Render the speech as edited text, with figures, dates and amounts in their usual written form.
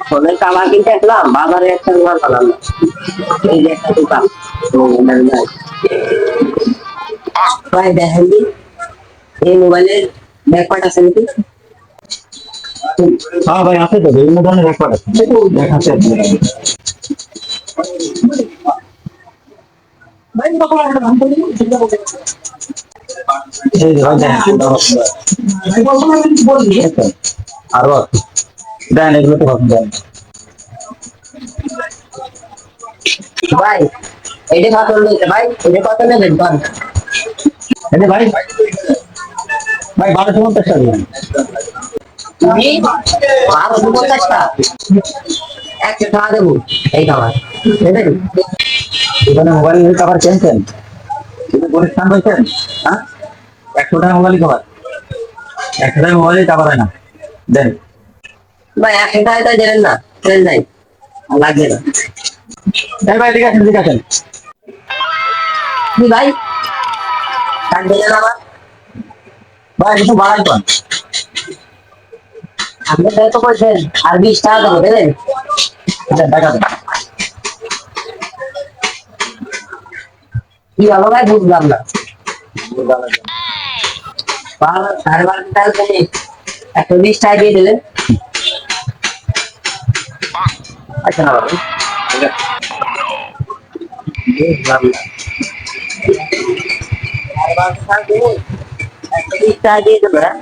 ফোনের কাভার কিনতে আসলাম, বাজারে একটা দোকান পেলাম না। এই যে একটা দোকান, তো নাই। ভাই দেখেন দি, এই মোবাইলের ব্যাকপার্ট আছে নাকি? হ্যাঁ ভাই, আছে তো বিভিন্ন ধরনের রেকর্ড আছে, দেখাচ্ছে আপনি। এই যে ভাই দেখেন, আরো আছে, দেন এগুলো তো ভাবুন দেন। ভাই এটা কত নিতে ভাই, এটা কত নেবেন বল? এই যে ভাই, ভাই 1250 টাকা দিবেন। তুমি 1250 টাকা একটা খাওয়া দেবো এই খাবার, বুঝলেন? দোকানে মোবাইল কভার কিনছেন, কিন্তু পরিস্থান হয়েছেন, হ্যাঁ 100 টাকা মোবাইল কভার, 100 টাকা মোবাইল কভার হয় না, দেন। ভাই 100 টাকা তো দেবেন না, ট্রেন নাই, লাগবে না। এই ভাই ঠিক আছে, ঠিক আছে কি ভাই, কাট দিলেন আবার? ভাই, কিছু বাড়াই কর। আপনি তাই তো বলছেন আর 20 টাকা দেবো, দেবেন? আচ্ছা টাকা দেন। কি হলো ভাই, বুঝলাম না। 12:30 টাকা তুমি 120 টাকা দিয়ে দিলেন। আচ্ছা না বাবু, ঠিক আছে। বুঝলাম না। 12:30 টাকা দিয়ে 120 টাকা দিয়ে দেবো, হ্যাঁ?